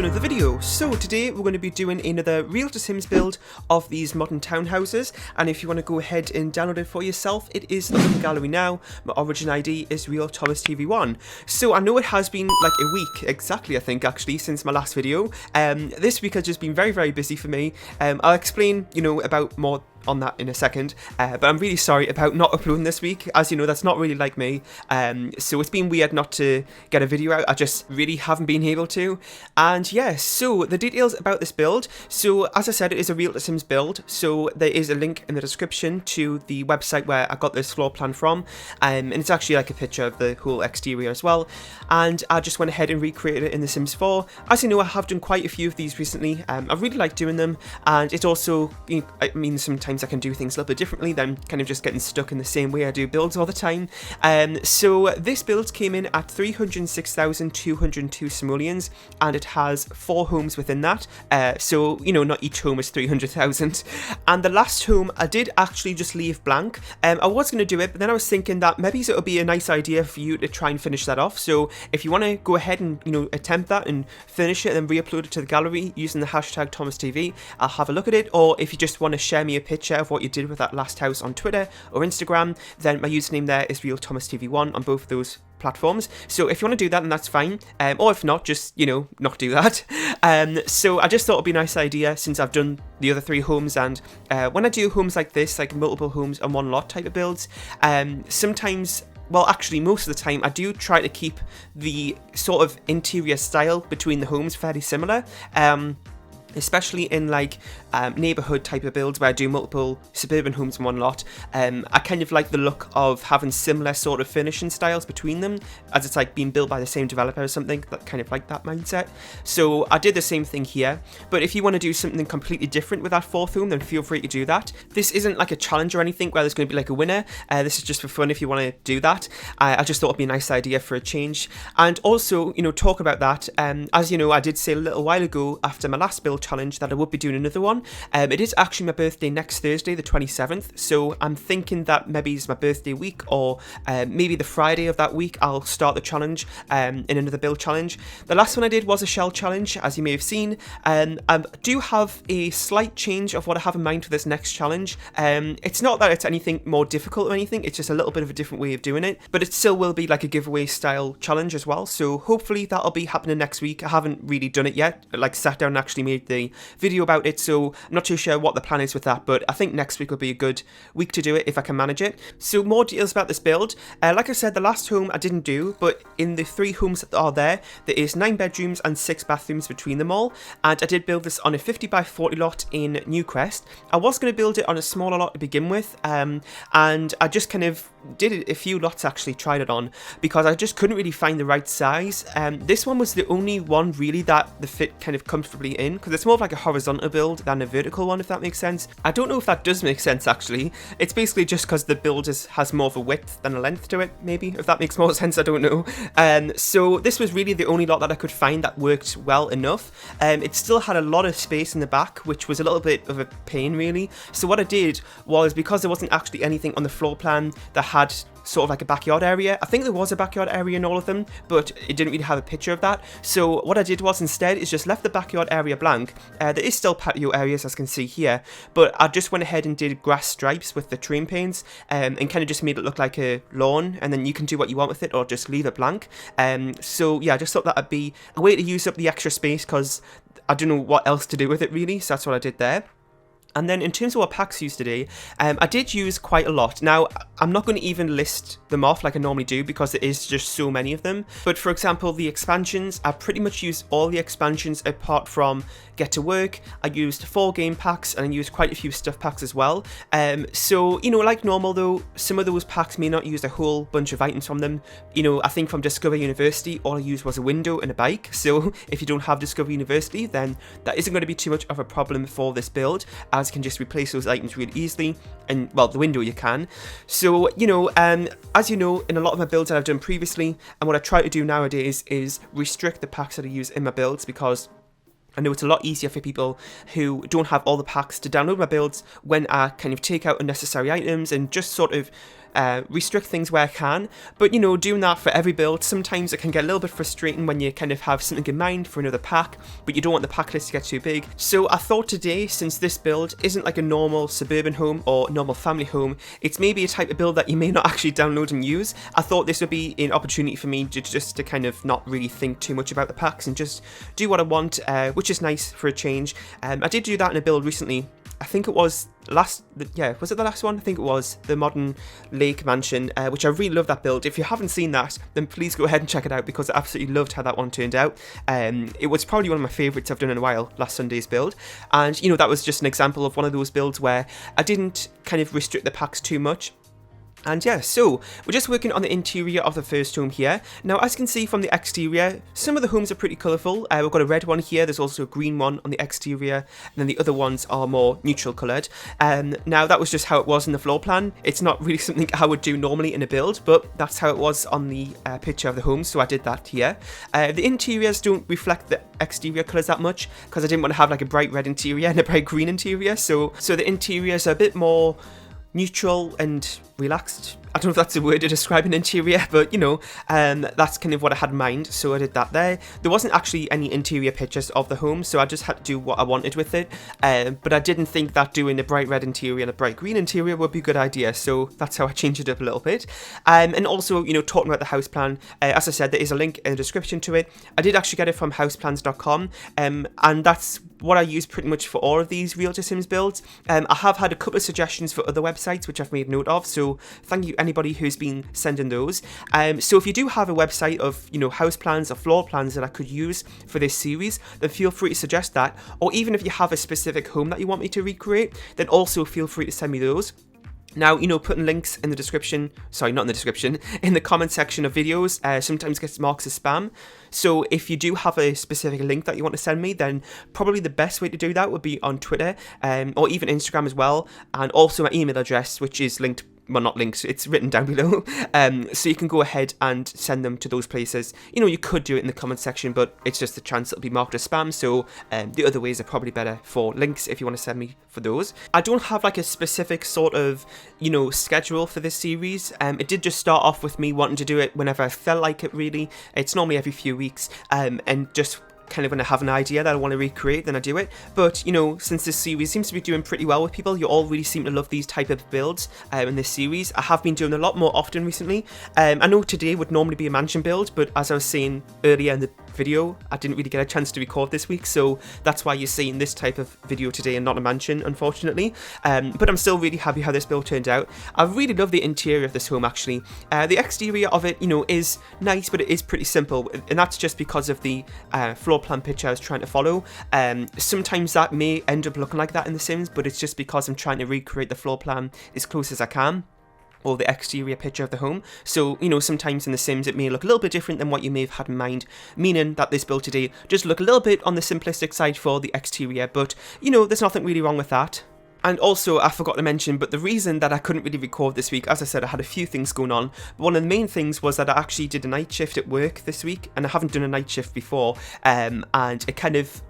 to another video. So today we're going to be doing another Real to Sims build of these modern townhouses, and if you want to go ahead and download it for yourself, it is up in the gallery now. My origin ID is Real Thomas TV1. So I know it has been like a week exactly, I think actually, since my last video. This week has just been very busy for me. I'll explain, about more on that in a second, but I'm really sorry about not uploading this week. As you know, that's not really like me, so it's been weird not to get a video out. I just really haven't been able to. And yeah, so the details about this build. So as I said, it is a Real to Sims build, so there is a link in the description to the website where I got this floor plan from, and it's actually like a picture of the whole exterior as well. And I just went ahead and recreated it in The Sims 4. As you know, I have done quite a few of these recently. I really like doing them, and it's also, I mean, sometimes I can do things a little bit differently than kind of just getting stuck in the same way I do builds all the time. So this build came in at 306,202 simoleons, and it has 4 homes within that. So, not each home is 300,000. And the last home I did actually just leave blank. I was going to do it, but then I was thinking that maybe it would be a nice idea for you to try and finish that off. So if you want to go ahead and, attempt that and finish it and then re-upload it to the gallery using the hashtag ThomasTV, I'll have a look at it. Or if you just want to share me a picture of what you did with that last house on Twitter or Instagram, then my username there is Real Thomas TV1 on both of those platforms. So if you want to do that, then that's fine. Or if not, just, not do that. So I just thought it'd be a nice idea since I've done the other 3 homes, and when I do homes like this, like multiple homes on one lot type of builds, sometimes, well, actually, most of the time, I do try to keep the sort of interior style between the homes fairly similar. Especially in like neighborhood type of builds where I do multiple suburban homes in one lot. I kind of like the look of having similar sort of finishing styles between them, as it's like being built by the same developer or something, that kind of like that mindset. So I did the same thing here, but if you want to do something completely different with that 4th home, then feel free to do that. This isn't like a challenge or anything where there's going to be like a winner. This is just for fun if you want to do that. I just thought it'd be a nice idea for a change. And also, talk about that. As you know, I did say a little while ago after my last build challenge that I would be doing another one. It is actually my birthday next Thursday, the 27th, so I'm thinking that maybe it's my birthday week, or maybe the Friday of that week I'll start the challenge in another build challenge. The last one I did was a shell challenge, as you may have seen. I do have a slight change of what I have in mind for this next challenge. It's not that it's anything more difficult or anything, it's just a little bit of a different way of doing it, but it still will be like a giveaway style challenge as well, so hopefully that'll be happening next week. I haven't really done it yet, like sat down and actually made the video about it, so I'm not too sure what the plan is with that, but I think next week will be a good week to do it if I can manage it. So more details about this build. Like I said, the last home I didn't do, but in the 3 homes that are there is 9 bedrooms and 6 bathrooms between them all, and I did build this on a 50 by 40 lot in Newcrest. I was going to build it on a smaller lot to begin with, and I just kind of did it a few lots, actually tried it on, because I just couldn't really find the right size. This one was the only one really that the fit kind of comfortably in, because it's more of like a horizontal build than a vertical one, if that makes sense. I don't know if that does make sense actually. It's basically just because the build has more of a width than a length to it, maybe, if that makes more sense, I don't know. So this was really the only lot that I could find that worked well enough. It still had a lot of space in the back, which was a little bit of a pain really. So what I did was, because there wasn't actually anything on the floor plan that had sort of like a backyard area. I think there was a backyard area in all of them, but it didn't really have a picture of that. So what I did was instead is just left the backyard area blank. There is still patio areas, as you can see here, but I just went ahead and did grass stripes with the trim paints, and kind of just made it look like a lawn, and then you can do what you want with it or just leave it blank. So yeah, I just thought that would be a way to use up the extra space, because I don't know what else to do with it really, so that's what I did there. And then in terms of what packs used today, I did use quite a lot. Now, I'm not going to even list them off like I normally do, because there is just so many of them. But for example, the expansions, I pretty much used all the expansions apart from Get to Work. I used 4 game packs, and I used quite a few stuff packs as well. So, like normal though, some of those packs may not use a whole bunch of items from them. I think from Discover University, all I used was a window and a bike. So if you don't have Discover University, then that isn't going to be too much of a problem for this build, as you can just replace those items really easily, and well, the window you can. So as you know, in a lot of my builds that I've done previously, and what I try to do nowadays is restrict the packs that I use in my builds, because I know it's a lot easier for people who don't have all the packs to download my builds when I kind of take out unnecessary items and just sort of restrict things where I can, but you know, doing that for every build, sometimes it can get a little bit frustrating when you kind of have something in mind for another pack, but you don't want the pack list to get too big. So I thought today, since this build isn't like a normal suburban home or normal family home, it's maybe a type of build that you may not actually download and use, I thought this would be an opportunity for me to just to kind of not really think too much about the packs and just do what I want, which is nice for a change. I did do that in a build recently. I think it was was it the last one? I think it was the Modern Lake Mansion, which I really love that build. If you haven't seen that, then please go ahead and check it out, because I absolutely loved how that one turned out. It was probably one of my favourites I've done in a while, last Sunday's build. And, you know, that was just an example of one of those builds where I didn't kind of restrict the packs too much. And yeah, so we're just working on the interior of the first home here. Now, as you can see from the exterior, some of the homes are pretty colourful. We've got a red one here, there's also a green one on the exterior, and then the other ones are more neutral coloured. Now, that was just how it was in the floor plan. It's not really something I would do normally in a build, but that's how it was on the picture of the home, so I did that here. The interiors don't reflect the exterior colours that much, because I didn't want to have like a bright red interior and a bright green interior, so the interiors are a bit more neutral and relaxed. I don't know if that's a word to describe an interior, but you know, that's kind of what I had in mind, so I did that there. There wasn't actually any interior pictures of the home, so I just had to do what I wanted with it, but I didn't think that doing a bright red interior and a bright green interior would be a good idea, so that's how I changed it up a little bit. And also, you know, talking about the house plan, as I said, there is a link in the description to it. I did actually get it from houseplans.com, and that's what I use pretty much for all of these Real to Sims builds. I have had a couple of suggestions for other websites which I've made note of, so thank you anybody who's been sending those. So if you do have a website of, you know, house plans or floor plans that I could use for this series, then feel free to suggest that, or even if you have a specific home that you want me to recreate, then also feel free to send me those. Now, you know, putting links in the description, sorry, not in the description, in the comment section of videos sometimes gets marked as spam. So if you do have a specific link that you want to send me, then probably the best way to do that would be on Twitter, or even Instagram as well, and also my email address, which is linked, well, not linked, it's written down below, so you can go ahead and send them to those places. You know, you could do it in the comment section, but it's just a chance it'll be marked as spam, so the other ways are probably better for links if you want to send me for those. I don't have like a specific sort of, you know, schedule for this series. It did just start off with me wanting to do it whenever I felt like it, really. It's normally every few weeks, and just kind of when I have an idea that I want to recreate, then I do it. But, you know, since this series seems to be doing pretty well with people, you all really seem to love these type of builds in this series. I have been doing a lot more often recently. I know today would normally be a mansion build, but as I was saying earlier in the video, I didn't really get a chance to record this week, so that's why you're seeing this type of video today and not a mansion, unfortunately. But I'm still really happy how this build turned out. I really love the interior of this home, actually. The exterior of it, you know, is nice, but it is pretty simple, and that's just because of the floor plan picture I was trying to follow. Sometimes that may end up looking like that in The Sims, but it's just because I'm trying to recreate the floor plan as close as I can, or the exterior picture of the home. So, you know, sometimes in The Sims it may look a little bit different than what you may have had in mind, meaning that this build today just look a little bit on the simplistic side for the exterior, but, you know, there's nothing really wrong with that. And also, I forgot to mention, but the reason that I couldn't really record this week, as I said, I had a few things going on. But one of the main things was that I actually did a night shift at work this week, and I haven't done a night shift before, and it kind of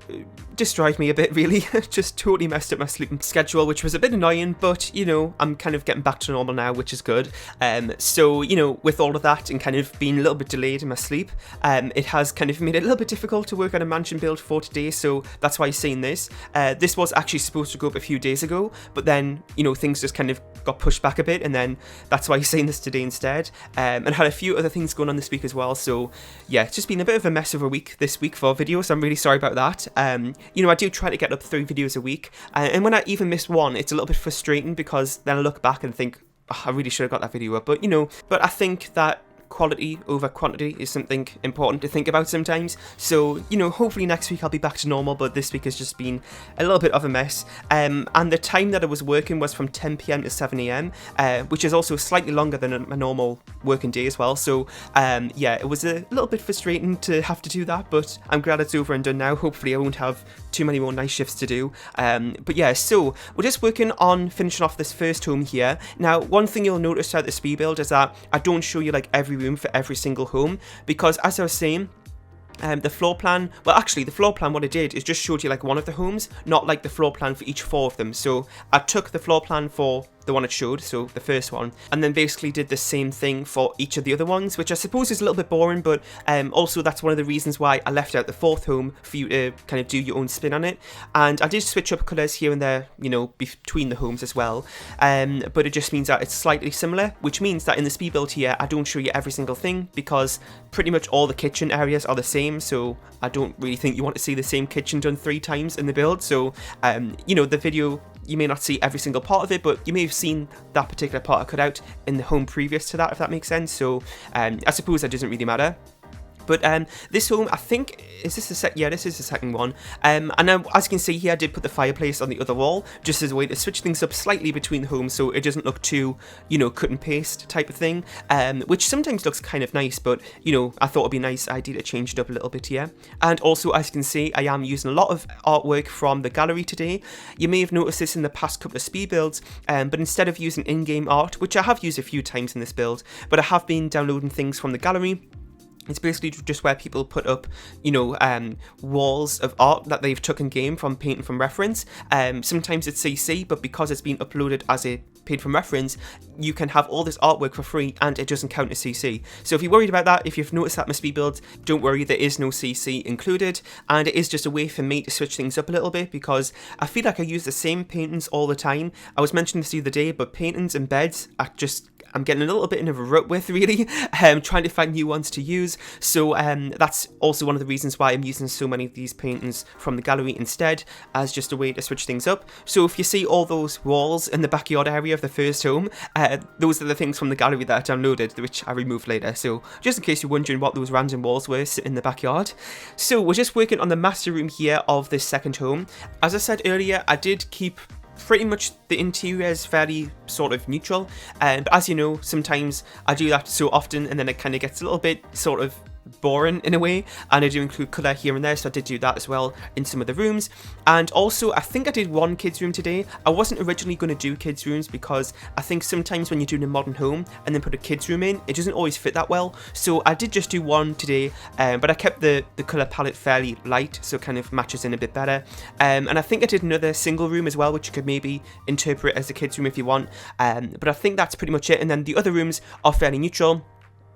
destroyed me a bit, really. Just totally messed up my sleeping schedule, which was a bit annoying, but, you know, I'm kind of getting back to normal now, which is good. So, you know, with all of that and kind of being a little bit delayed in my sleep, it has kind of made it a little bit difficult to work on a mansion build for today, so that's why you're seeing this. This was actually supposed to go up a few days ago, but then, you know, things just kind of got pushed back a bit, and then that's why you're seeing this today instead. And had a few other things going on this week as well, so yeah, it's just been a bit of a mess of a week this week for videos, so I'm really sorry about that. You know, I do try to get up 3 videos a week, and when I even miss one, it's a little bit frustrating, because then I look back and think, oh, I really should have got that video up, but, you know, but I think that quality over quantity is something important to think about sometimes. So, you know, hopefully next week I'll be back to normal, but this week has just been a little bit of a mess. And the time that I was working was from 10 PM to 7 AM, which is also slightly longer than a normal working day as well. So, yeah, it was a little bit frustrating to have to do that, but I'm glad it's over and done now. Hopefully I won't have too many more night shifts to do. But yeah, so we're just working on finishing off this first home here. Now, one thing you'll notice throughout this rebuild is that I don't show you like every room for every single home, because as I was saying, the floor plan, well, actually the floor plan, what I did is just showed you like one of the homes, not like the floor plan for each 4 of them. So I took the floor plan for the one it showed, so the first one, and then basically did the same thing for each of the other ones, which I suppose is a little bit boring, but also that's one of the reasons why I left out the fourth home for you to kind of do your own spin on it. And I did switch up colours here and there, you know, between the homes as well, but it just means that it's slightly similar, which means that in the speed build here I don't show you every single thing because pretty much all the kitchen areas are the same, so I don't really think you want to see the same kitchen done 3 times in the build. So you know, the video, you may not see every single part of it, but you may have seen that particular part I cut out in the home previous to that, if that makes sense. So I suppose that doesn't really matter. But this home, I think, is this the second? Yeah, this is the second one. And now, as you can see here, I did put the fireplace on the other wall, just as a way to switch things up slightly between the homes, so it doesn't look too, you know, cut and paste type of thing, which sometimes looks kind of nice, but, you know, I thought it'd be a nice idea to change it up a little bit here. And also, as you can see, I am using a lot of artwork from the gallery today. You may have noticed this in the past couple of speed builds, but instead of using in-game art, which I have used a few times in this build, but I have been downloading things from the gallery. It's basically just where people put up, you know, walls of art that they've took in game from painting from reference. Sometimes it's CC, but because it's been uploaded as a paid from reference, you can have all this artwork for free and it doesn't count as CC. So if you're worried about that, if you've noticed that in my speed builds, don't worry, there is no CC included, and it is just a way for me to switch things up a little bit because I feel like I use the same paintings all the time. I was mentioning this the other day, but paintings and beds I'm getting a little bit in a rut with, really, trying to find new ones to use. So that's also one of the reasons why I'm using so many of these paintings from the gallery instead, as just a way to switch things up. So if you see all those walls in the backyard area of the first home, those are the things from the gallery that I downloaded, which I removed later. So just in case you're wondering what those random walls were sitting in the backyard. So we're just working on the master room here of this second home. As I said earlier, I did keep pretty much the interior is fairly sort of neutral, but as you know, sometimes I do that so often and then it kind of gets a little bit sort of boring in a way, and I do include colour here and there, so I did do that as well in some of the rooms. And also I think I did one kids room today. I wasn't originally going to do kids rooms because I think sometimes when you're doing a modern home and then put a kids room in, it doesn't always fit that well, so I did just do one today, but I kept the colour palette fairly light so it kind of matches in a bit better. And I think I did another single room as well, which you could maybe interpret as a kids room if you want, but I think that's pretty much it. And then the other rooms are fairly neutral,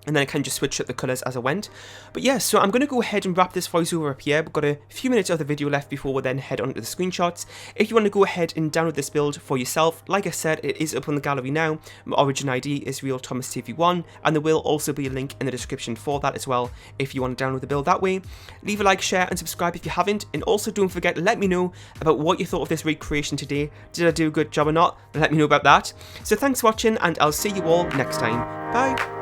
and then I can just switch up the colours as I went. But yeah, so I'm going to go ahead and wrap this voiceover up here. We've got a few minutes of the video left before we then head on to the screenshots. If you want to go ahead and download this build for yourself, like I said, it is up on the gallery now. My origin ID is RealThomasTV1, and there will also be a link in the description for that as well if you want to download the build that way. Leave a like, share and subscribe if you haven't, and also don't forget to let me know about what you thought of this recreation today. Did I do a good job or not? Let me know about that. So thanks for watching, and I'll see you all next time. Bye!